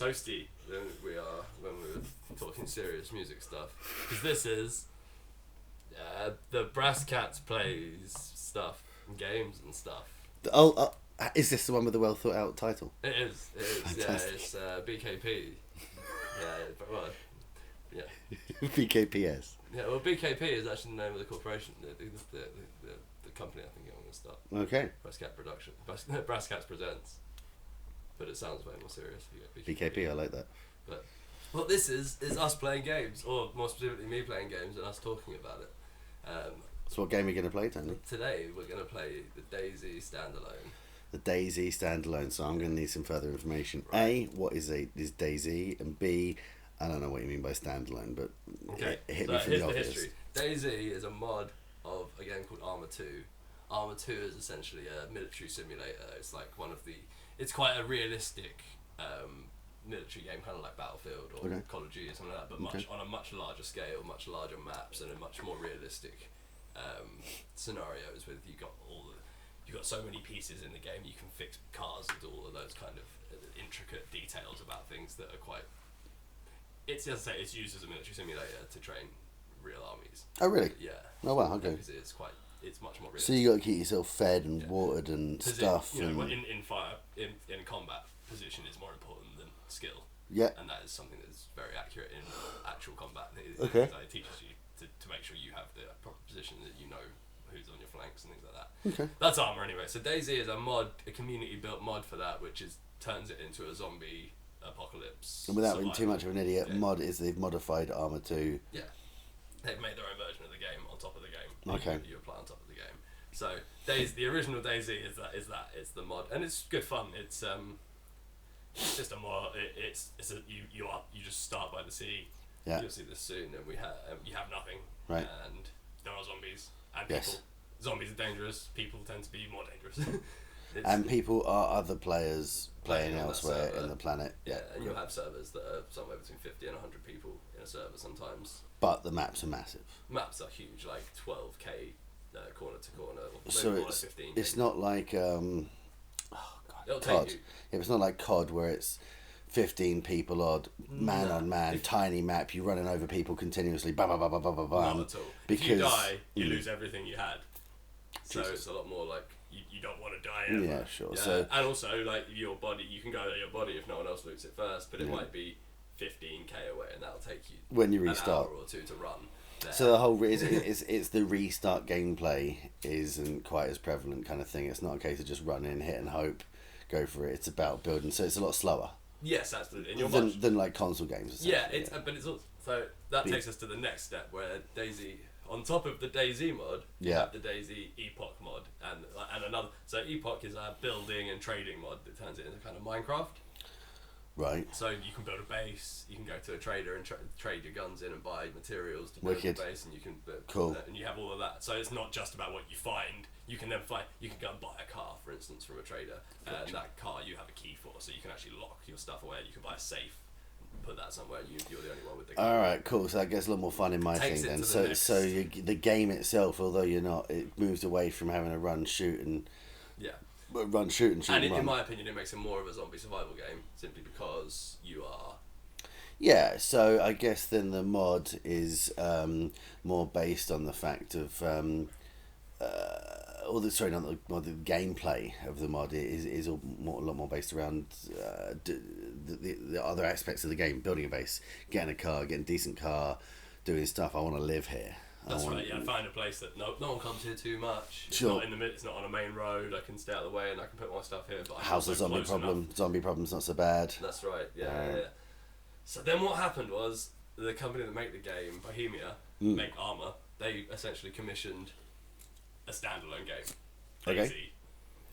toasty than we are when we're talking serious music stuff. Because this is the BrassKats plays stuff, and games and stuff. Is this the one with the well thought out title? It is. Fantastic. Yeah, it's BKP. Yeah. BKPS. Yeah, well, BKP is actually the name of the corporation, the company I think I'm going to start. Okay. BrassKat Production. BrassKats Presents. But it sounds way more serious. BKP, I like that. But what this is us playing games, or more specifically me playing games and us talking about it. So what game are you going to play, Tony? Today we're going to play the DayZ Standalone. The DayZ Standalone, so I'm going to need some further information. Right. A, what is DayZ? And B, I don't know what you mean by standalone, but hit me from the obvious. History. DayZ is a mod of a game called Arma 2. Arma 2 is essentially a military simulator. It's like it's quite a realistic military game, kind of like Battlefield or Call of Duty or something like that, but on a much larger scale, much larger maps, and a much more realistic scenarios. With you've got so many pieces in the game, you can fix cars and do all of those kind of intricate details about things that are quite. It's, as I say, it's used as a military simulator to train real armies. Oh really? Yeah. Oh wow. Okay. Because it's much more realistic. So you got to keep yourself fed and watered and stuff. In combat, position is more important than skill. Yeah. And that is something that's very accurate in actual combat. It teaches you to make sure you have the proper position, that you know who's on your flanks and things like that. Okay. That's Arma anyway. So DayZ is a community built mod for that, which turns it into a zombie apocalypse. And without being too much of an idiot, they've modified Arma 2. Yeah. They've made their own version of the game on top of the game. Okay. You apply on top of the game. So the original DayZ is that. It's the mod, and it's good fun. It's just a mod. You just start by the sea. Yeah. You'll see this soon, and you have nothing. Right. And there are zombies and people. Yes. Zombies are dangerous. People tend to be more dangerous. And people are other players playing elsewhere in the planet. Yeah, and you'll have servers that are somewhere between 50 and 100 people in a server sometimes. But the maps are massive. Maps are huge, like 12k corner to corner. So it's not like COD. Yeah, it's not like COD where it's 15 people odd, man on man, tiny map. You're running over people continuously. Bam, bam, bam, bam, bam, bam. Not at all. Because if you die, you lose everything you had. So it's a lot more like you don't want to die ever. Yeah, sure. Yeah. So and also like your body, you can go to your body if no one else loots it first, but it might be 15k away, and that'll take you when you restart an hour or two to run. There. So the whole it's the restart gameplay isn't quite as prevalent kind of thing. It's not a case of just run in, hit and hope, go for it. It's about building, so it's a lot slower. Yes, absolutely. Than like console games. Yeah, but it's also, so that takes us to the next step where DayZ, on top of the DayZ mod, you have the DayZ Epoch mod and another. So Epoch is a building and trading mod that turns it into kind of Minecraft. Right. So you can build a base. You can go to a trader and trade your guns in and buy materials to build a base, and you can and you have all of that. So it's not just about what you find. You can then you can go and buy a car, for instance, from a trader, and that car you have a key for, so you can actually lock your stuff away. You can buy a safe, put that somewhere. You're the only one with the key. All right, cool. So that gets a lot more fun in my thing then. So the game itself, although you're not, it moves away from having a run, shoot, and run, shoot, and shoot. And in my opinion, it makes it more of a zombie survival game, simply because you are. Yeah, so I guess then the mod is more based on the fact of the gameplay of the mod is a lot more based around the other aspects of the game, building a base, getting a car, getting a decent car, doing stuff. I want to live here. That's right. Yeah, find a place that no one comes here too much. It's sure. Not in the it's not on a main road. I can stay out of the way and I can put my stuff here. But how's the zombie problem? Enough. Zombie problem's not so bad. That's right. Yeah. So then what happened was the company that made the game, Bohemia, make Arma. They essentially commissioned a standalone game. Okay. DayZ.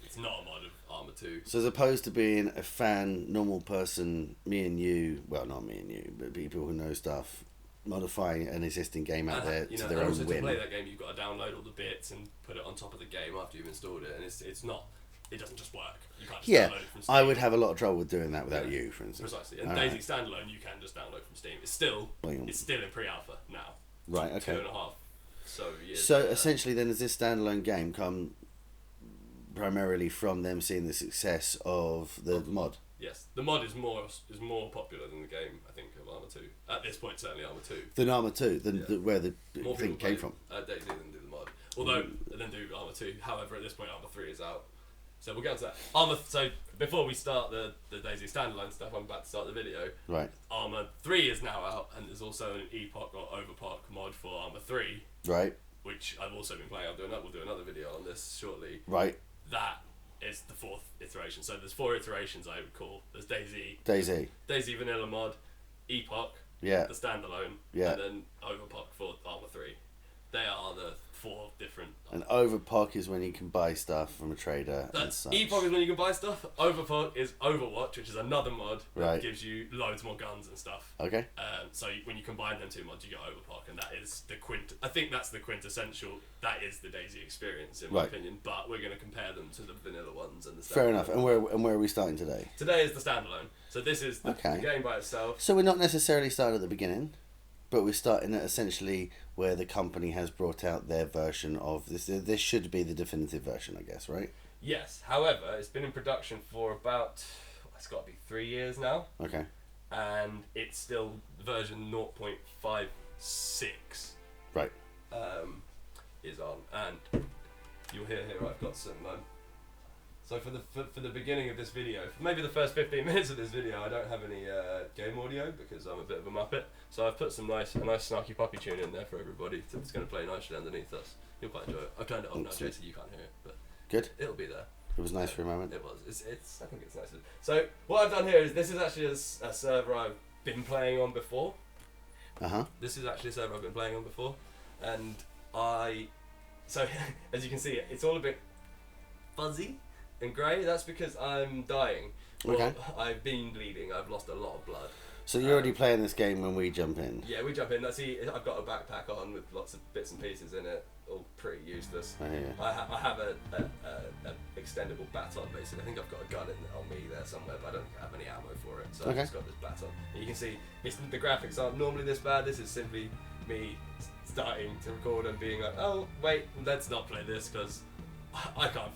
It's not a mod of Arma 2. So as opposed to being a fan, normal person, me and you, well, not me and you, but people who know stuff, modifying an existing game out there to their own whim. To play that game, you've got to download all the bits and put it on top of the game after you've installed it, and it's not. It doesn't just work. You can't just download it from Steam. I would have a lot of trouble with doing that without you, for instance. Precisely. And DayZ Standalone, you can just download from Steam. It's still in pre-alpha now. Right. Okay. 2.5 years. So essentially, then, does this standalone game come primarily from them seeing the success of the mod? Yes, the mod is more popular than the game, I think, of Arma 2. At this point, certainly Arma 2. Than Arma 2, where the more thing came from. DayZ than do the mod. Although, then do Arma 2. However, at this point, Arma 3 is out. So we'll get onto that. So before we start the DayZ Standalone stuff, I'm about to start the video. Right. Arma 3 is now out, and there's also an Epoch or Overpoch mod for Arma 3. Right. Which I've also been playing. We'll do another video on this shortly. Right. That is the 4th iteration. So there's 4 iterations, I would call. There's DayZ Vanilla mod, Epoch, the Standalone, and then Overpoch for Arma 3. They are the 4 different. And Overpoch is when you can buy stuff from a trader. Epoch is when you can buy stuff. Overpoch is Overwatch, which is another mod that gives you loads more guns and stuff. Okay. So when you combine them 2 mods, you get Overpoch, and that is I think that's the quintessential. That is the DayZ experience, in my opinion. But we're going to compare them to the vanilla ones and the. Fair enough. And where are we starting today? Today is the standalone. So this is the game by itself. So we're not necessarily starting at the beginning. But we're starting at essentially where the company has brought out their version of this. This should be the definitive version, I guess, right? Yes. However, it's been in production for about, it's got to be 3 years now. Okay. And it's still version 0.56. Right. Is on, and you'll hear here I've got some. So for the beginning of this video, maybe the first 15 minutes of this video, I don't have any game audio because I'm a bit of a muppet. So I've put a nice snarky puppy tune in there for everybody. So it's going to play nicely underneath us. You'll quite enjoy it. I've turned it off now, Jason. You can't hear it, but good. It'll be there. It was nice for a moment. It was. I think it's nice. So what I've done here is this is actually a server I've been playing on before. This is actually a server I've been playing on before, and so as you can see, it's all a bit fuzzy and grey. That's because I'm dying. Okay. I've been bleeding. I've lost a lot of blood. So you're already playing this game when we jump in? Yeah, we jump in. See, I've got a backpack on with lots of bits and pieces in it, all pretty useless. Oh, yeah. I have a extendable baton, basically. I think I've got a gun on me there somewhere, but I don't have any ammo for it, so I've just got this baton. And you can see the graphics aren't normally this bad. This is simply me starting to record and being like, oh, wait, let's not play this, because I can't.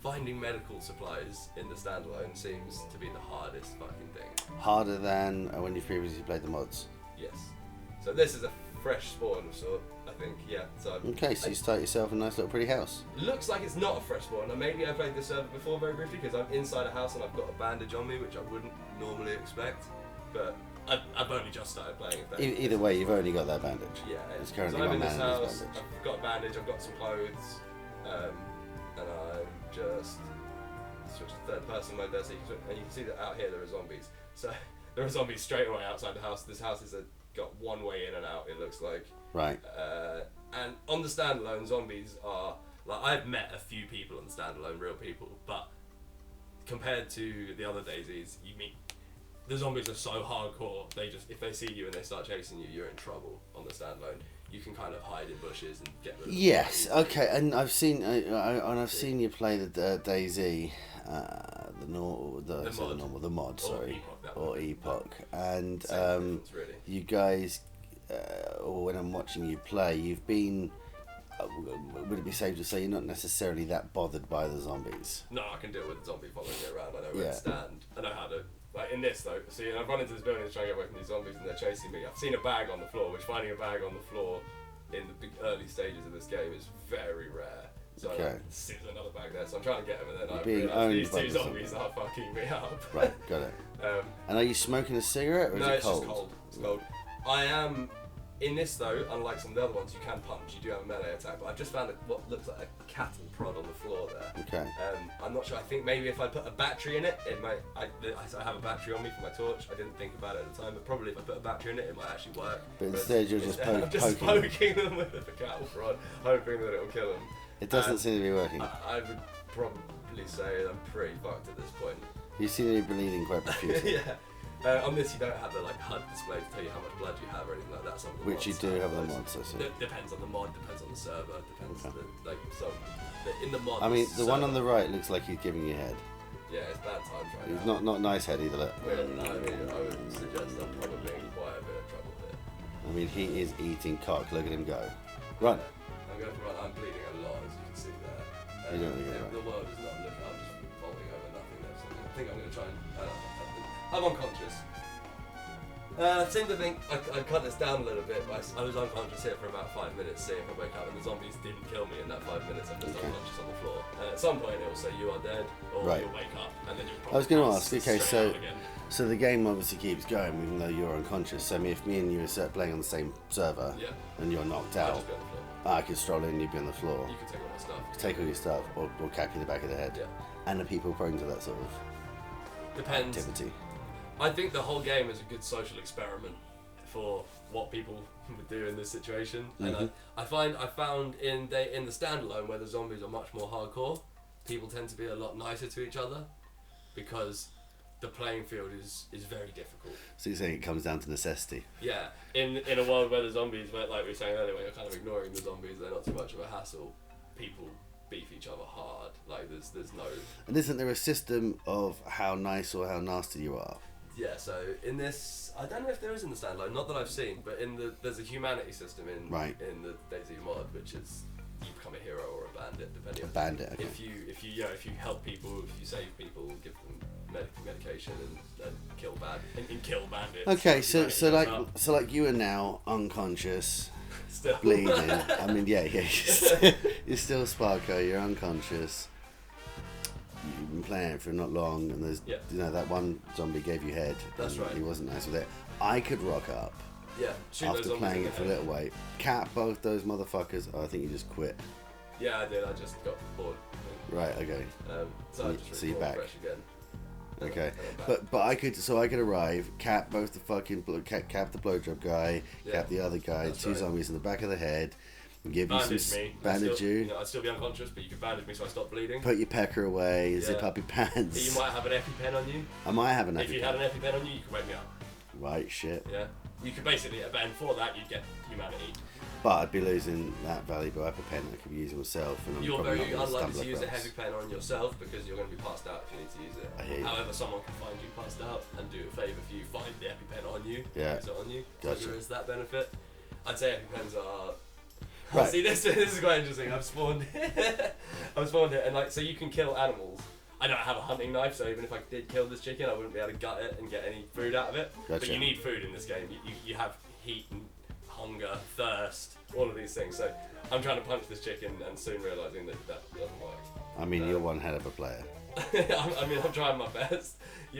Finding medical supplies in the standalone seems to be the hardest fucking thing. Harder than when you've previously played the mods? Yes. So this is a fresh spawn of sort, I think, yeah. So okay, so you start yourself a nice little pretty house. Looks like it's not a fresh spawn. Now maybe I played this server before very briefly because I'm inside a house and I've got a bandage on me, which I wouldn't normally expect. But I've only just started playing it. Either way, you've only got that bandage. Yeah. It's currently so I'm got in this house, bandage. I've got a bandage, I've got some clothes, and I'm just switch to third person mode there, and you can see that out here there are zombies. So there are zombies straight away outside the house. This house is got one way in and out, it looks like. Right. And on the standalone, zombies are like, I've met a few people on the standalone, real people, but compared to the other DayZs, you meet the zombies are so hardcore. If they see you and they start chasing you, you're in trouble on the standalone. You can kind of hide in bushes and get rid of them. Yes, okay, and I've seen you play the DayZ, the mod, sorry, or Epoch, and really. You guys, or when I'm watching you play, you've been. Would it be safe to say you're not necessarily that bothered by the zombies? No, I can deal with the zombie following me around. I know where to stand. I know how to. Like in this though, see, I've run into this building to try and get away from these zombies and they're chasing me. I've seen a bag on the floor, which finding a bag on the floor in the early stages of this game is very rare. So there's another bag there, so I'm trying to get them, and then I realise these two zombies are fucking me up. Right, got it. And are you smoking a cigarette or is it cold? No, it's just cold. It's cold. I am. In this though, unlike some of the other ones, you can punch. You do have a melee attack, but I've just found what looks like a cattle prod on the floor there. Okay. I'm not sure. I think maybe if I put a battery in it, it might. I have a battery on me for my torch. I didn't think about it at the time, but probably if I put a battery in it, it might actually work. But instead, you're just poking. I'm just poking them with the cattle prod, hoping that it'll kill them. It doesn't seem to be working. I would probably say I'm pretty fucked at this point. You seem to be bleeding quite profusely. Yeah. On this, you don't have the HUD display to tell you how much blood you have or anything like that. Some of the Which you do have the mods, I see. Depends on the mod, depends on the server, depends on in the mod. I mean, the one on the right looks like he's giving you head. Yeah, it's bad times right he's now. Not nice head either. Look. I would suggest I'm probably in quite a bit of trouble here. I mean, he is eating cock. Look at him go. Run. I'm going to run. I'm bleeding a lot, as you can see there. You don't really get the world is not looking. I'm just falling over nothing. I think I'm going to try and. I'm unconscious. I seem to think I cut this down a little bit, but I was unconscious here for about 5 minutes, seeing if I wake up, and the zombies didn't kill me in that 5 minutes. I'm just unconscious on the floor. At some point, it will say you are dead, or you'll wake up, and then you'll probably. I was going to ask. Okay, so the game obviously keeps going, even though you're unconscious. So if me and you are playing on the same server, and you're knocked out, just be on the floor. I could stroll in, you'd be on the floor. You can take all my stuff. Take all your stuff, or cap you in the back of the head. Yeah. And are people prone to that sort of Depends. activity? I think the whole game is a good social experiment for what people would do in this situation. And I found in the standalone, where the zombies are much more hardcore, people tend to be a lot nicer to each other because the playing field is very difficult. So you're saying it comes down to necessity? Yeah. In a world where the zombies, like we were saying earlier, where you're kind of ignoring the zombies, they're not too much of a hassle, people beef each other hard. Like there's no. And isn't there a system of how nice or how nasty you are? Yeah, so in this, I don't know if there is in the standalone, not that I've seen, but there's a humanity system in the DayZ mod, which is you become a hero or a bandit, depending. A bandit. Okay. If you help people, if you save people, give them medication and kill bandits. Okay, so like you are now unconscious. Still bleeding. I mean, yeah. You're still Sparko. You're unconscious. You've been playing it for not long, and there's that one zombie gave you head. That's right. He wasn't nice with it. I could rock up. Yeah. After playing it for a little while, cap both those motherfuckers. Oh, I think you just quit. Yeah, I did. I just got bored. Right. Okay. So I just you're back. Fresh again. Okay, but I could arrive, cap both the fucking cap the blowjob guy, cap the other guy, That's two zombies in the back of the head, and give you some bandage you. I'd still be unconscious, but you could bandage me so I stop bleeding. Put your pecker away, zip up your pants. You might have an EpiPen on you. I might have an EpiPen. If you had an EpiPen on you, you could wake me up. Right, shit. Yeah, you could basically, and for that you'd get humanity. But I'd be losing that valuable EpiPen I could be using myself. And you're very unlikely to use a heavy pen on yourself because you're going to be passed out if you need to use it. I hear you. However, someone can find you passed out and do a favour for you, find the EpiPen on you, use it on you. Gotcha. So there is that benefit. I'd say EpiPens are... Right. See, this is quite interesting. I've spawned here, and so you can kill animals. I don't have a hunting knife, so even if I did kill this chicken, I wouldn't be able to gut it and get any food out of it. Gotcha. But you need food in this game. You have heat and hunger, thirst, all of these things. So I'm trying to punch this chicken and soon realising that doesn't work. I mean, you're one hell of a player. I'm trying my best.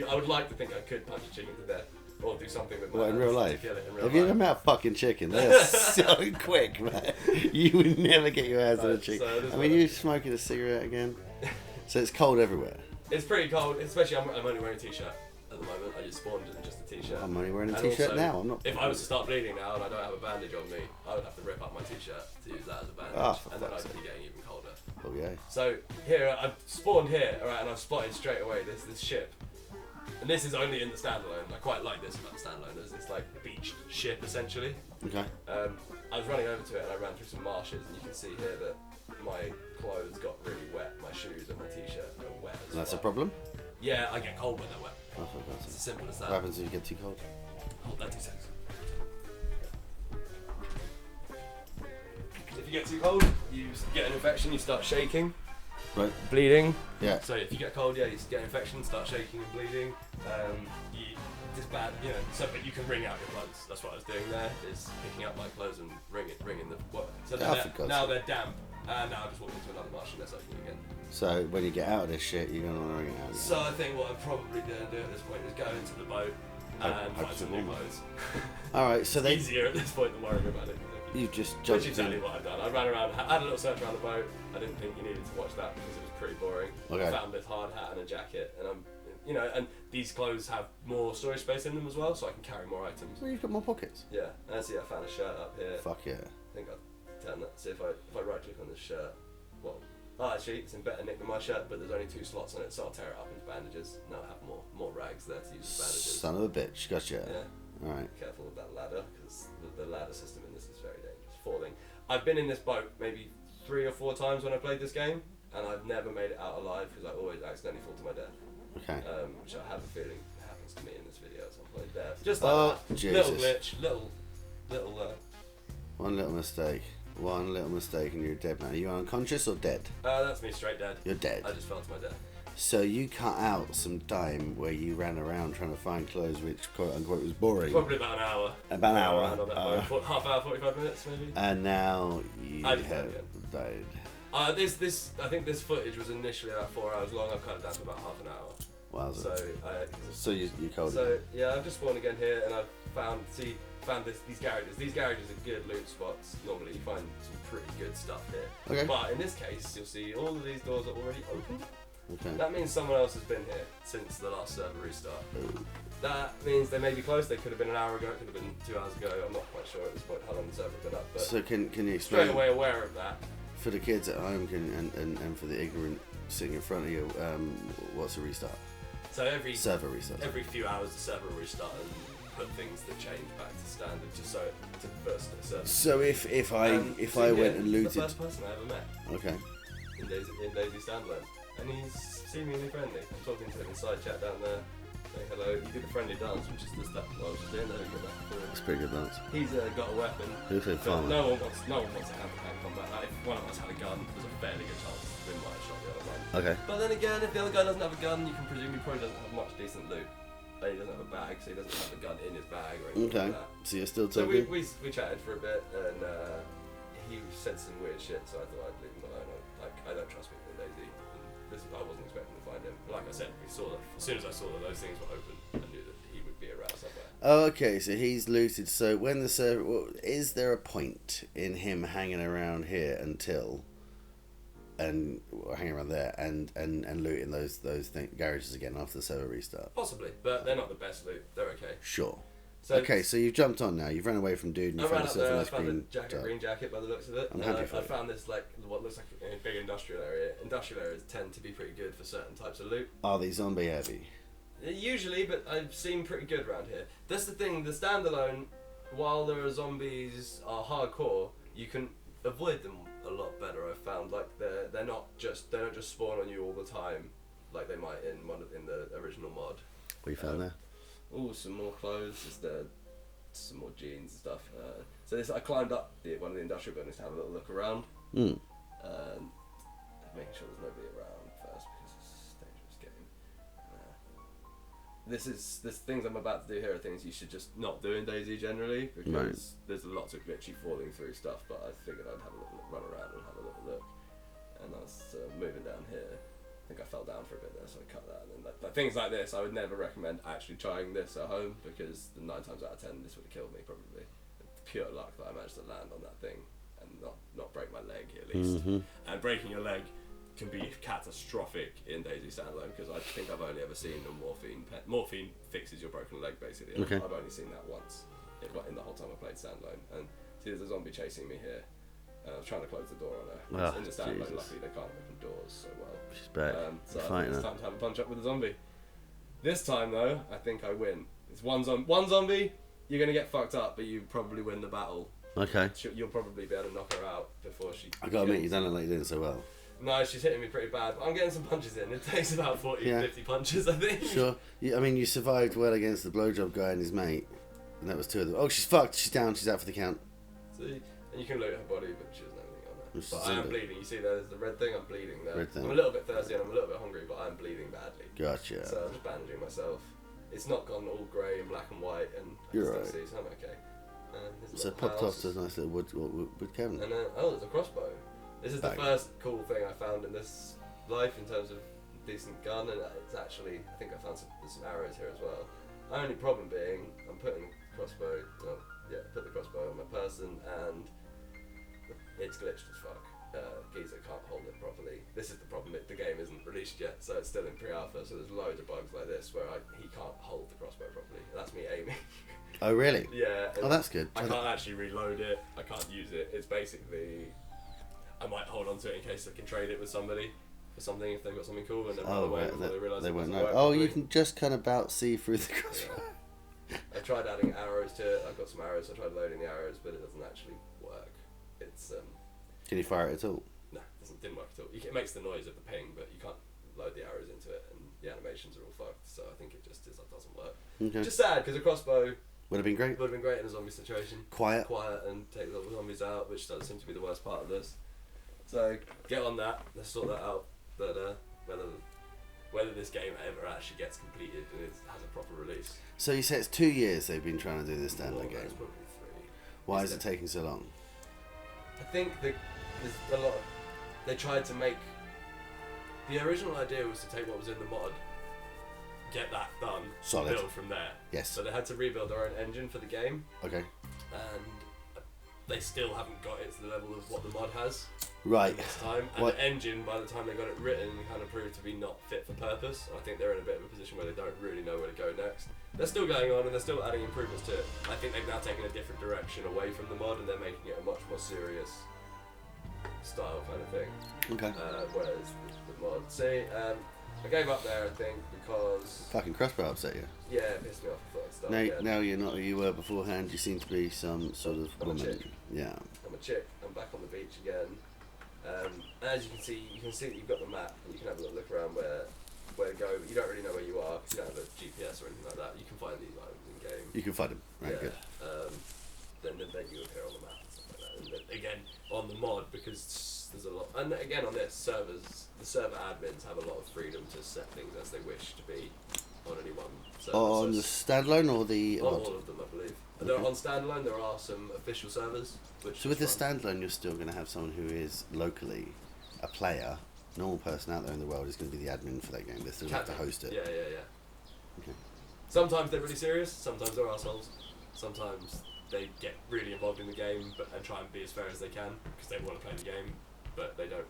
I would like to think I could punch a chicken to death. Or do something with my in real life? Have you ever met a fucking chicken? They're so quick, man. You would never get your hands on a chicken. So you smoking a cigarette again? So it's cold everywhere. It's pretty cold, especially I'm only wearing a t-shirt at the moment. I just spawned in just a t-shirt. I'm only wearing a t-shirt now. I'm not. If I was to start bleeding now and I don't have a bandage on me, I would have to rip up my t-shirt to use that as a bandage, and then I'd be getting even colder. Oh yeah. So here I've spawned here, alright, and I've spotted straight away this ship. And this is only in the standalone. I quite like this about the standalone. There's this like beached ship essentially. Okay. I was running over to it and I ran through some marshes, and you can see here that my clothes got really wet. My shoes and my t-shirt are wet. That's a problem? Yeah, I get cold when they're wet. Oh, it's as simple as that. What happens if you get too cold? Hold that 2 seconds. If you get too cold, you get an infection. You start shaking. Right. Bleeding. Yeah. So if you get cold, you get an infection, start shaking and bleeding. It's bad, So, but you can wring out your clothes. That's what I was doing there. Is picking up my clothes and wringing the. So now they're damp. And now I just walk into another marsh and they're soaking again. So when you get out of this shit, you're gonna want to wring it out again. So I think what I'm probably gonna do at this point is go into the boat and find some new clothes. All right. So it's easier at this point than worrying about it. You just jumped Which is exactly what I've done. I ran around, I had a little search around the boat. I didn't think you needed to watch that because it was pretty boring. Okay. I found this hard hat and a jacket, and and these clothes have more storage space in them as well, so I can carry more items. Well, you've got more pockets. Yeah, and I found a shirt up here. Fuck yeah. I think I'll turn that. See if I right click on this shirt. Actually, it's in better nick than my shirt, but there's only 2 slots on it, so I'll tear it up into bandages. Now I have more rags there to use as bandages. Son of a bitch, gotcha. Yeah. Alright. Careful with that ladder, because the ladder system in this is very dangerous. Falling. I've been in this boat maybe 3 or 4 times when I played this game, and I've never made it out alive because I always accidentally fall to my death. Okay. Which I have a feeling happens to me in this video at some point there. Just like that. Jesus. Little glitch, little One little mistake and you're dead, man. Are you unconscious or dead? That's me straight dead. You're dead. I just fell to my death. So you cut out some time where you ran around trying to find clothes, which quote unquote was boring. Probably about an hour. About an hour. Half hour, 45 minutes maybe. And now you have died. I think this footage was initially about 4 hours long. I've cut it down to about half an hour. Wow. So you coded. So yeah, I've just spawned again here, and I've found these garages. These garages are good loot spots. Normally you find some pretty good stuff here. Okay. But in this case, you'll see all of these doors are already open. Okay. That means someone else has been here since the last server restart. That means they may be close. They could have been an hour ago. It could have been 2 hours ago. I'm not quite sure at this point how long the server has been up. But so can you explain? Straight away aware of that. For the kids at home and for the ignorant sitting in front of you, what's a restart? So every server restart. Every few hours the server will restart and put things that change back to standard, just so to burst the server. So if I went and looted, the first person I ever met. Okay. In DayZ Standalone, and he's seemingly friendly. I'm talking to him in side chat down there. Saying hello. He did a friendly dance, which is the stuff I was just doing. There, get back and forth. It's a pretty good dance. He's got a weapon. No one wants a hand-to-hand combat. Like, if one of us had a gun, there's a fairly good chance we might have shot the other one. Okay. But then again, if the other guy doesn't have a gun, you can presume he probably doesn't have much decent loot. Like, he doesn't have a bag, so he doesn't have a gun in his bag or anything like that. So you're still So talking? we chatted for a bit, and he said some weird shit, so I thought I'd leave him alone. I don't trust people in DayZ. I wasn't expecting to find him. Like I said, as soon as I saw that those things were open, I knew that he would be around somewhere. Oh, okay. So he's looted. So when the server, is there a point in him hanging around here until, and hanging around there and looting those garages again after the server restart? Possibly, but they're not the best loot. They're okay. Sure. So okay, so you've jumped on now. You've run away from dude and you found yourself in this green jacket by the looks of it. I'm happy for I found this what looks like a big industrial area. Industrial areas tend to be pretty good for certain types of loot. Are they zombie heavy? Usually, but I've seen pretty good around here. That's the thing. The standalone, while there are zombies are hardcore, you can avoid them a lot better. I've found they don't just spawn on you all the time, like they might in the original mod. What you found there? Oh, some more clothes. Some more jeans and stuff. I climbed up one of the industrial buildings to have a little look around. Making sure there's nobody around first because it's a dangerous game. This things I'm about to do here are things you should just not do in DayZ generally because there's lots of glitchy falling through stuff. But I figured I'd have a little run around and have a little look. And I was moving down here. I think I fell down for a bit there, so I cut that. And then things like this, I would never recommend actually trying this at home because 9 times out of 10 this would have killed me probably. It's pure luck that I managed to land on that thing and not break my leg at least. And breaking your leg can be catastrophic in DayZ Standalone because I think I've only ever seen a morphine fixes your broken leg basically. Okay. I've only seen that once in the whole time I played Standalone. And see, there's a zombie chasing me here. I was trying to close the door on her. In the standalone, luckily they can't open doors so well. She's back. So I think it's time to have a punch up with the zombie. This time though, I think I win. It's one zombie, you're going to get fucked up, but you probably win the battle. Okay. You'll probably be able to knock her out before she... I gotta admit, you don't look like you're doing so well. No, she's hitting me pretty bad, but I'm getting some punches in. It takes about 50 punches, I think. Sure. I mean, you survived well against the blowjob guy and his mate, and that was 2 of them. Oh, she's fucked. She's down. She's out for the count. See? And you can loot her body, but she doesn't have anything on her. But I am bleeding. You see there's the red thing? I'm bleeding there. I'm a little bit thirsty and I'm a little bit hungry, but I'm bleeding badly. Gotcha. So I'm just bandaging myself. It's not gone all grey and black and white, and I can still see, so I'm okay. So popped off to a nice little wood cabin. And there's a crossbow. This is the first cool thing I found in this life in terms of decent gun, and it's actually, I think I found some arrows here as well. My only problem being, I'm putting put the crossbow on my person, and it's glitched as fuck. Geezer can't hold it properly. This is the problem, the game isn't released yet, so it's still in pre-alpha, so there's loads of bugs like this where he can't hold the crossbow properly. That's me aiming. Oh really? Yeah. Oh, that's good. I can't actually reload it, I can't use it. It's basically, I might hold on to it in case I can trade it with somebody for something if they've got something cool, and then run away before they realise they won't know. Oh, you can just kind of about see through the crossbow. Yeah. I tried adding arrows to it. I've got some arrows, so I tried loading the arrows, but it doesn't actually work. It's Can you fire it at all? No, it didn't work at all. It makes the noise of the ping, but you can't load the arrows into it, and the animations are all fucked. So I think it just doesn't work. Okay. Just sad because a crossbow would have been great. Would have been great in a zombie situation. Quiet and take the zombies out, which does seem to be the worst part of this. So get on that. Let's sort that out. But whether this game ever actually gets completed and has a proper release. So you say it's 2 years they've been trying to do this standalone game. It's probably 3. Why is it taking so long? I think there's a lot of... They tried to make... The original idea was to take what was in the mod, get that done, solid, build from there. Yes. So they had to rebuild their own engine for the game. Okay. And they still haven't got it to the level of what the mod has. Right. This time. And the engine, by the time they got it written, kind of proved to be not fit for purpose. I think they're in a bit of a position where they don't really know where to go next. They're still going on and they're still adding improvements to it. I think they've now taken a different direction away from the mod and they're making it a much more serious style kind of thing. Okay. Whereas the mod, see, I gave up there, I think, because... Fucking crossbow upset you? Yeah, it pissed me off. I thought I'd start again. Now you're not who you were beforehand. You seem to be some sort of I'm woman. a chick. Yeah. I'm a chick. I'm back on the beach again. As you can see you've got the map and you can have a little look around where to go. But you don't really know where you are because you don't have a GPS or anything like that. You can find these items in game. You can find them. Right, yeah. good. Then you appear on the map and stuff like that. And then, again, on the mod, because there's a lot... And again, on this, the server admins have a lot of freedom to set things as they wish to be on any one server. On the standalone or the... On all of them, I believe. Okay. On standalone, there are some official servers. So with the standalone, you're still going to have someone who is locally a player, normal person out there in the world is going to be the admin for that game. They still have to host it. Yeah. Okay. Sometimes they're really serious. Sometimes they're assholes. Sometimes they get really involved in the game and try and be as fair as they can because they want to play the game, but they don't.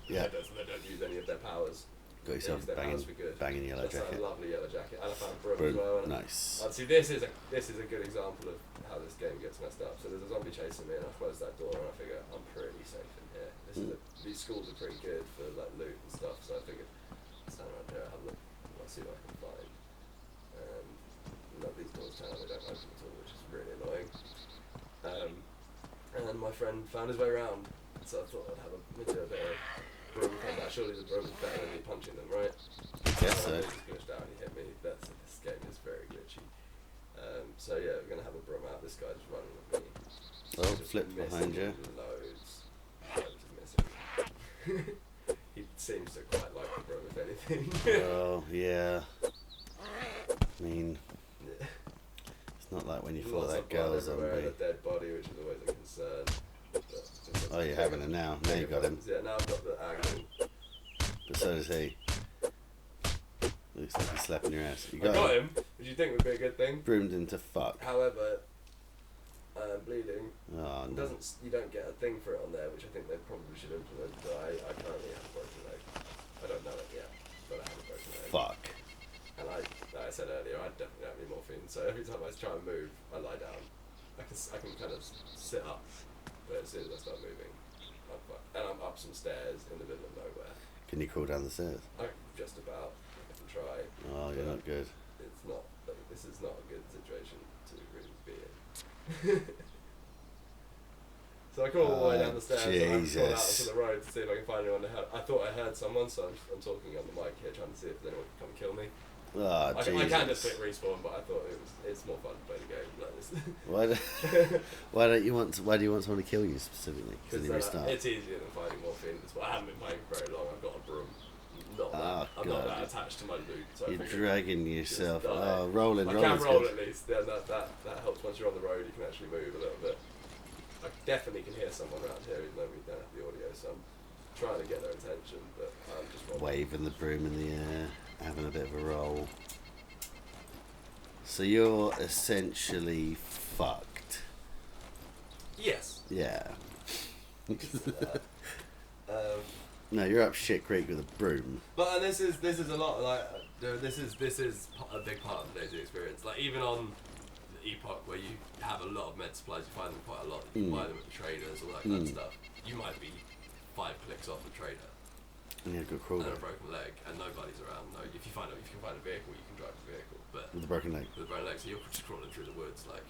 Yeah. They don't use any of their powers. Got yourself banging yellow jacket. That's a lovely yellow jacket. And I found a broom as well. Nice. See, this is a good example of how this game gets messed up. So there's a zombie chasing me, and I close that door, and I figure I'm pretty safe in here. These schools are pretty good for like loot and stuff. So I figured stand around here, have a look, and I'll see what I can find. These doors they don't open at all, which is really annoying. And then my friend found his way around, so I thought I'd do a bit of broom combat. Surely the broom is better than me punching them, right? Yes, so. He just glitched out and he hit me. This game is very glitchy. So yeah, we're gonna have a broom out. This guy's running with me. Oh, flip behind you. Loads of missing. He seems to quite like the broom, if anything. Oh yeah. I mean, it's not like when you fought that girl zombie. A dead body, which is always a concern. Oh, you're having it now. Now you got him. Yeah, now I've got the angle. But so does he. Looks like he's slapping your ass. You got him, which you think would be a good thing. Broomed into fuck. However, bleeding. Oh, no. You don't get a thing for it on there, which I think they probably should implement. But I currently have a broken leg. I don't know it yet, but I have a broken leg. Fuck. And like I said earlier, I definitely don't have any morphine. So every time I try and move, I lie down. I can kind of sit up, but as soon as I start moving, I'm fucked. And I'm up some stairs in the middle of nowhere. Can you crawl down the stairs? Just about. I can try. Oh, you're not good. It's not. This is not a good situation to really be in. So I crawl all the way down the stairs and I crawl out onto the road to see if I can find anyone to help. I thought I heard someone, so I'm talking on the mic here trying to see if anyone can come and kill me. Oh, I can just click respawn, but I thought it's more fun to play the game like this. Why do you want someone to kill you specifically? Because it's easier than finding morphine. That's why I haven't been playing for very long. I've got a broom. I'm not that attached to my loot. So you're dragging yourself. Rolling. I can roll at least. Yeah, that helps. Once you're on the road, you can actually move a little bit. I definitely can hear someone around here, even though we don't have the audio. So I'm trying to get their attention, but I'm just rolling. Waving the broom in the air, having a bit of a roll. So you're essentially fucked. Yes. Yeah. No, you're up shit creek with a broom. But this is a lot like this is a big part of the DayZ experience. Like even on the Epoch where you have a lot of med supplies, you find them quite a lot. You can buy them at the traders, all that kind of stuff. You might be 5 clicks off a trader. And you have a good crawler. And a broken leg, and nobody's around. No, if you can find a vehicle, you can drive the vehicle. But with a broken leg. With a broken leg, so you're just crawling through the woods like.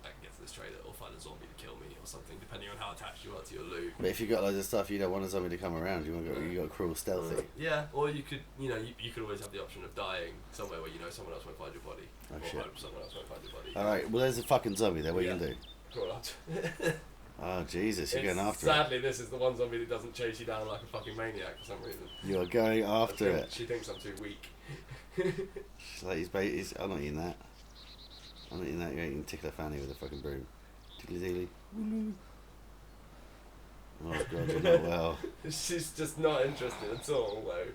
I can get to this trader or find a zombie to kill me or something, depending on how attached you are to your loot. But if you got loads of stuff, you don't want a zombie to come around. You got to crawl stealthy. Yeah, or you could, you could always have the option of dying somewhere where someone else won't find your body. Oh or shit! Someone else won't find your body. All right, well there's a fucking zombie there. What are you gonna do? Crawl up. Oh, Jesus, you're going after sadly, this is the one zombie that doesn't chase you down like a fucking maniac for some reason. You're going after it. She thinks I'm too weak. She's like, I'm not eating that. I'm not eating that. You're eating tickler fanny with a fucking broom. Tickly dealy. Oh, God, you're not well. She's just not interested at all, though.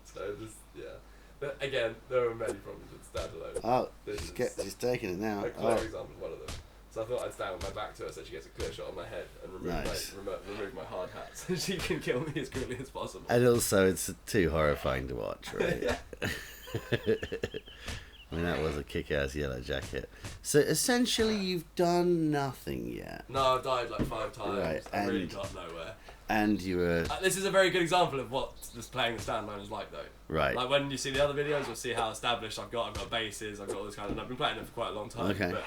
So, yeah. But again, there are many problems with Standalone. Oh, she's taking it now. A clear example is one of them. So I thought I'd stand with my back to her so she gets a clear shot of my head and remove my hard hat so she can kill me as quickly as possible. And also, it's too horrifying to watch, right? Yeah. I mean, that was a kick-ass yellow jacket. So essentially, you've done nothing yet. No, I've died like 5 times. Right, I really got nowhere. And you were... this is a very good example of what just playing the Standalone is like, though. Right. Like when you see the other videos, you'll see how established I've got bases, I've got all this kind of... I've been playing them for quite a long time. Okay. But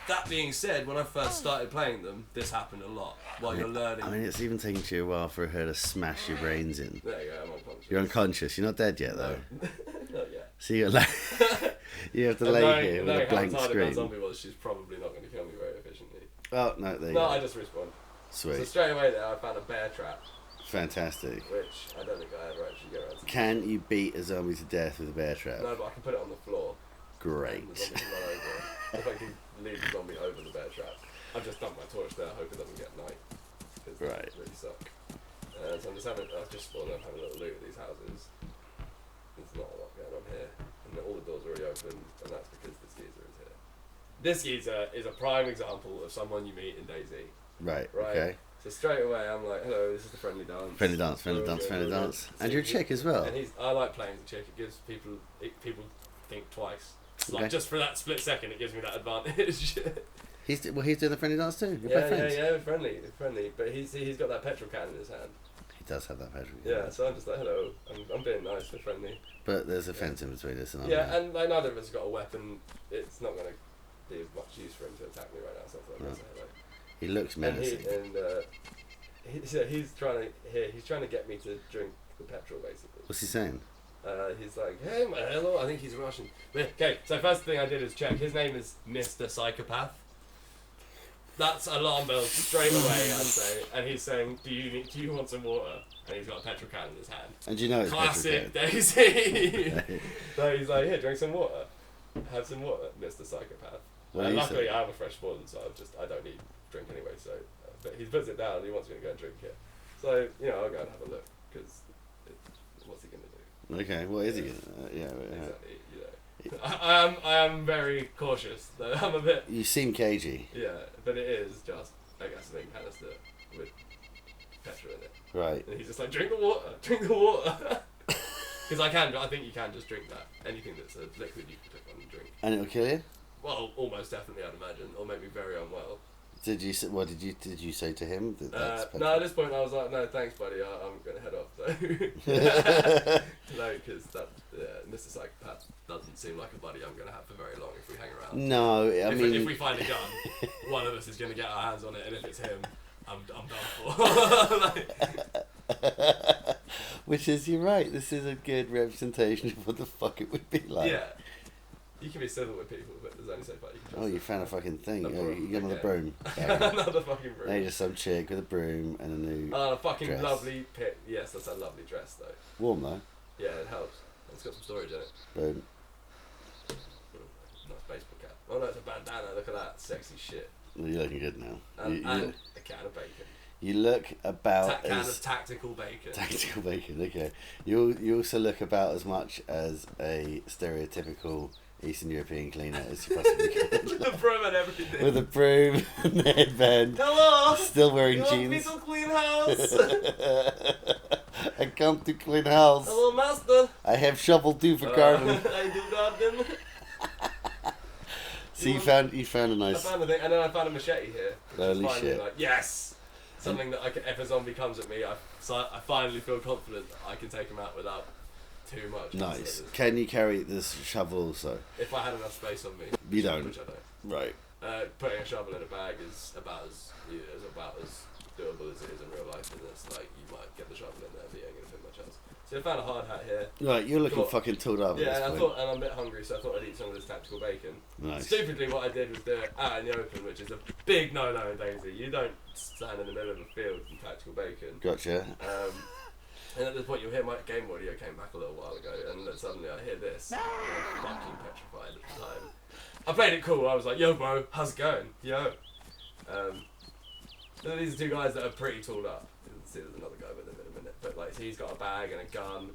that being said, when I first started playing them, this happened a lot while you're learning. I mean, it's even taken you a while for her to smash your brains in. There you go, I'm unconscious. You're unconscious. You're not dead yet, though. No. Not yet. So you're like... you have to lay here with a blank screen. That zombie was, she's probably not going to kill me very efficiently. Oh, no, there you go. No, I just respawned. Sweet. So straight away there, I found a bear trap. Fantastic. Which I don't think I ever actually get around to. Can you beat a zombie to death with a bear trap? No, but I can put it on the floor. Great. And the zombie can run over. If I can leave the zombie over the bear trap. I've just dumped my torch there, hope it doesn't get night. Because it really suck. So I've just spawned up, having a little loot at these houses. There's not a lot going on here. And all the doors are already open, and that's because this geezer is here. This geezer is a prime example of someone you meet in DayZ. Right, okay. So straight away I'm like, hello, this is the friendly dance. Friendly dance. And you're a chick as well. And I like playing as a chick. It gives people think twice. Like just for that split second, it gives me that advantage. He's doing the friendly dance too. You're both friends. Yeah, friendly. But he's got that petrol can in his hand. He does have that petrol can. Yeah, so I'm just like, hello, I'm being nice and friendly. But there's a fence in between us and and like neither of us have got a weapon. It's not going to be of much use for him to attack me right now. So I thought I'd say hello. He looks menacing. He's trying to get me to drink the petrol, basically. What's he saying? He's like, hey, hello. I think he's Russian. Okay, so first thing I did is check. His name is Mr. Psychopath. That's alarm bells straight away, I'd say. And he's saying, do you want some water? And he's got a petrol can in his hand. And do you know it's classic DayZ. So he's like, here, drink some water. Have some water, Mr. Psychopath. And luckily, I have a fresh spawn, so I don't need drink anyway. So, but he puts it down and he wants me to go and drink it. So I'll go and have a look because what's he gonna do? Okay, what is he gonna? Yeah. Exactly. I am very cautious. Though. I'm a bit. You seem cagey. Yeah, but it is just a gasoline canister with petrol in it. Right. And he's just like, drink the water. Because I think you can just drink that. Anything that's a liquid you can pick on and drink. And it'll kill you? Well, almost definitely, I'd imagine, or make me very unwell. Did you say to him that that's petrol? No, at this point I was like, no, thanks, buddy. I'm going to head off though. No, because Mr. Psychopath doesn't seem like a buddy I'm going to have for very long if we hang around. No, if we find a gun, one of us is going to get our hands on it, and if it's him, I'm done for. Which is, you're right. This is a good representation of what the fuck it would be like. Yeah. You can be civil with people, but there's only so far you can. Oh, you found a fucking thing. You got another broom. Another fucking broom. Now you're just some chick with a broom and a new a fucking dress. lovely pit. Yes, that's a lovely dress, though. Warm, though. Yeah, it helps. It's got some storage in it. Boom. Nice baseball cap. Oh no, it's a bandana. Look at that. Sexy shit. You're looking good now. And a can of bacon. You look about can of tactical bacon. Tactical bacon, okay. You also look about as much as a stereotypical Eastern European cleaner as you possibly can. With a broom and everything. With a broom and the headband. Hello! Still wearing jeans. You want me to clean house? I come to clean house. Hello, master. I have shovel too for garden. I do garden. So you found a nice... I found a thing, and then I found a machete here. Holy shit. Like, yes! Something that if a zombie comes at me, I finally feel confident that I can take him out without too much. Nice. Can you carry this shovel also? If I had enough space on me. You don't. Which I don't. Right. Putting a shovel in a bag is about as doable as it is in real life, and it's like you might get the shovel in there, but you ain't gonna fit much else. So I found a hard hat here. Right, you're looking fucking tooled up. Yeah, and I'm a bit hungry, so I thought I'd eat some of this tactical bacon. Nice. Stupidly, what I did was do it out in the open, which is a big no-no in DayZ. You don't stand in the middle of a field in tactical bacon. Gotcha. And at this point, you'll hear my game audio came back a little while ago, and then suddenly I hear this. I'm fucking petrified at the time. I played it cool. I was like, "Yo, bro, how's it going? Yo." These are two guys that are pretty tooled up. See, there's another guy with him in a minute, but like, he's got a bag and a gun.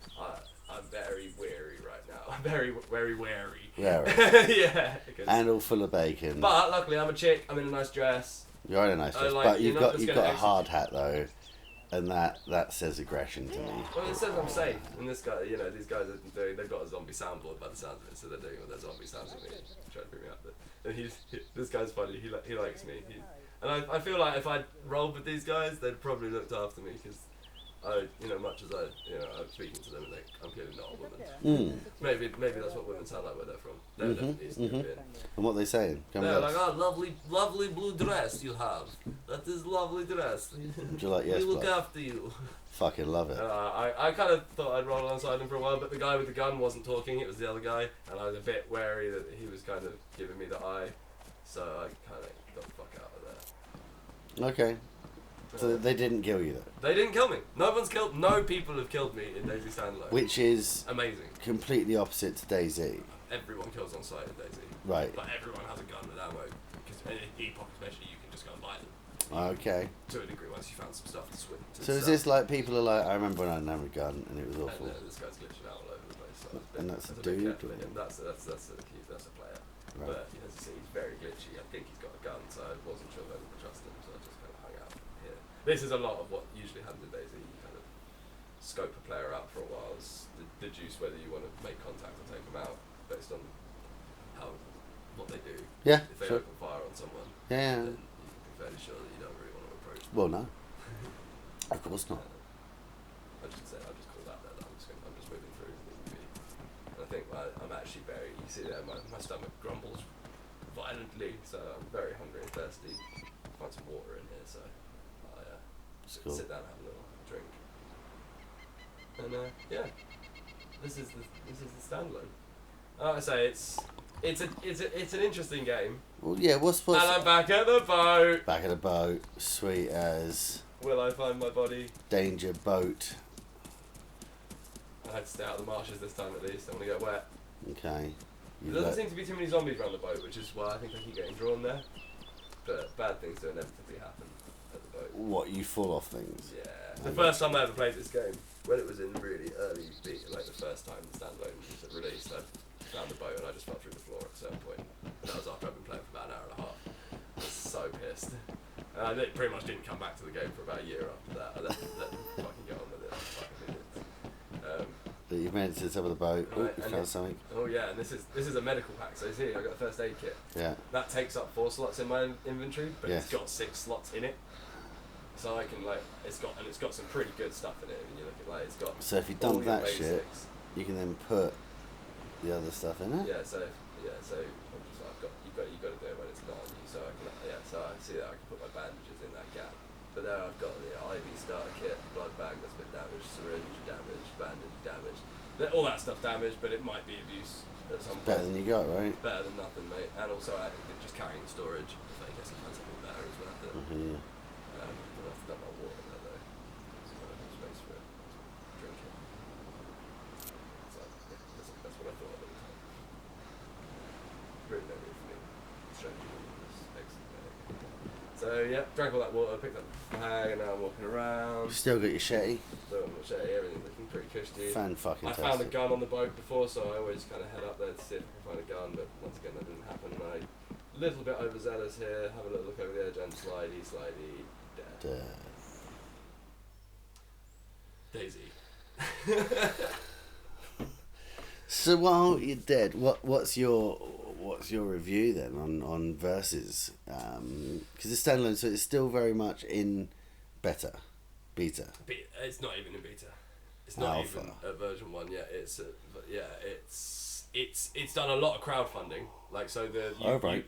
I'm very weary right now. I'm very wary. Yeah. And all full of bacon. But luckily, I'm a chick. I'm in a nice dress. You're in a nice dress, but you've got a hard hat though. And that says aggression to me. Well, it says I'm safe. And this guy, these guys they've got a zombie soundboard by the sounds of it, so they're doing all their zombie sounds with me, trying to bring me up. And this guy's funny. He likes me. And I feel like if I rolled with these guys, they'd probably looked after me because much as I'm speaking to them, and I'm clearly not a woman. Maybe that's what women sound like where they're from. They're definitely East European. And what are they saying? They're like, "Oh, lovely blue dress you have. That is lovely dress. Do you like yes? We look after you." Fucking love it. I kind of thought I'd roll alongside him for a while, but the guy with the gun wasn't talking. It was the other guy, and I was a bit wary that he was kind of giving me the eye, so I kind of got the fuck out of there. Okay. So they didn't kill you though? They didn't kill me. No people have killed me in DayZ Standalone. Which is amazing. Completely opposite to DayZ. Everyone kills on sight in DayZ. Right. But everyone has a gun with ammo. Because in Epoch especially, you can just go and buy them. Okay. To a degree, once you found some stuff to swim. So is this like people are like, I remember when I didn't have a gun and it was awful. And this guy's glitching out all over the place. So and that's a dude? That's a player. Right. But as you see, he's very glitchy. I think he's got a gun, so I wasn't sure whether to trust him, so I just kind of hung out here. This is a lot of what usually happens in DayZ. You kind of scope a player out for a while, deduce whether you want to make contact or take them out based on what they do. Yeah. If they open fire on someone, then you can be fairly sure that you don't really want to approach them. Well, no. Of course not. I'll just call that there. I'm just moving through. And I think I'm actually very. You see there, my stomach grumbles violently, so I'm very hungry and thirsty. Find some water in here, so I sit down and have a little drink. And yeah, this is the standalone. Like I say, it's an interesting game. Well, yeah. What's and I'm back at the boat. Back at the boat, sweet as. Will I find my body? Danger boat. I had to stay out of the marshes this time at least. I want to get wet. Okay. There doesn't seem to be too many zombies around the boat, which is why I think I keep getting drawn there. But bad things do inevitably happen at the boat. What, you fall off things? Yeah. The first time I ever played this game, when it was in really early beta, like the first time the standalone was released, I found the boat and I just fell through the floor at a certain point. And that was after I'd been playing for about an hour and a half. I was so pissed. And I pretty much didn't come back to the game for about a year after that. I let them fucking get on with it. Fucking idiots. But you made it to the top of the boat. Oh, you found something. Oh yeah, and this is a medical pack. So you see, I got a first aid kit. Yeah. That takes up 4 slots in my inventory, but yes. It's got 6 slots in it. So I can it's got some pretty good stuff in it. When you look at it's got. So if you dump that shit, you can then put the other stuff in it. Yeah. So you've got to do it when it's not on you. So I can So I see that I can put my bandages in that gap. But there I've got the IV starter kit, blood bag that's been damaged, syringe damaged, bandage damaged. All that stuff damaged, but it might be abuse at some point. Better than you got, right? Better than nothing, mate. And also just carrying the storage. If I guess I find something better, it's worth it. Mm-hmm. I'll have to dump my water in there though. So I have space for it. Drink it. So that's what I thought at the time. Really no need for me. Strange. Excellent day. So yeah, drank all that water, picked up the bag, and now I'm walking around. Still got your shetty. Still got my shetty, everything's looking pretty cushy. Fan-fucking-tastic. I found a gun on the boat before, so I always kind of head up there to see if I can find a gun, but once again that didn't happen. A little bit overzealous here, have a little look over the edge and slidey, dead. DayZ. So while you're dead, what's your review then on Versus? Because it's standalone, so it's still very much in beta. It's not even in beta. It's not Alpha. even a version 1 yet. It's done a lot of crowdfunding. Like so,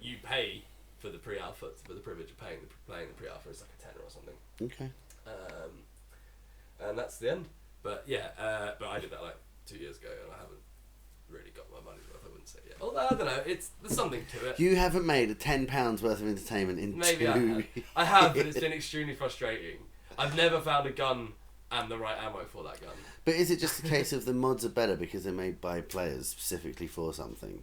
you pay for the pre-alpha, for the privilege of playing the pre-alpha. It's like a tenner or something. Okay. And that's the end. But yeah, but I did that like 2 years ago, and I haven't really got my money's worth. I wouldn't say yet. Although I don't know, there's something to it. You haven't made a £10 worth of entertainment in Maybe 2 I have, but it's been extremely frustrating. I've never found a gun and the right ammo for that gun. But is it just a case of the mods are better because they're made by players specifically for something?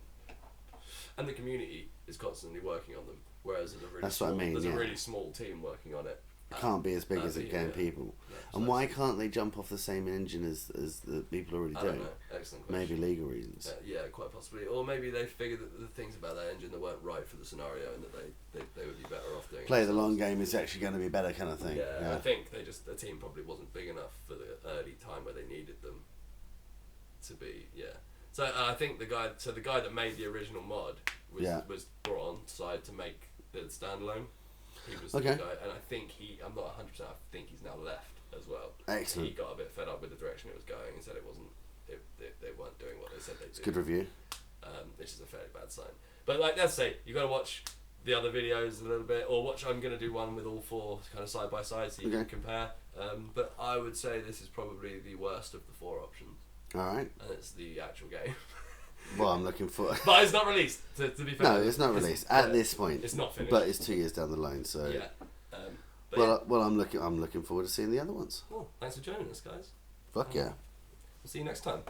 And the community is constantly working on them, whereas there's a really That's small, what I mean, there's yeah. a really small team working on it. It can't be as big as it can people. No, And why can't they jump off the same engine as the people already I doing? don't know. Excellent question. Maybe legal reasons. Yeah, quite possibly. Or maybe they figured that the things about that engine that weren't right for the scenario and that they would be better off doing Play it the long game is actually going to be better kind of thing. Yeah, I think the team probably wasn't big enough for the early time where they needed them to be, So I think the guy that made the original mod was brought on side to make the standalone. He was the guy, and I think I'm not 100%, I think he's now left as well. Excellent. He got a bit fed up with the direction it was going and said they weren't doing what they said they'd do. It's a good review. Which is a fairly bad sign. But like, let's say, you got to watch the other videos a little bit, or I'm going to do one with all 4 kind of side by side so you can compare. But I would say this is probably the worst of the 4 options. Alright. And it's the actual game. Well, I'm looking for... But it's not released, to be fair. No, it's not released at this point. It's not finished. But it's 2 years down the line, so... Yeah. I'm looking forward to seeing the other ones. Well, thanks for joining us, guys. Fuck yeah. We'll see you next time.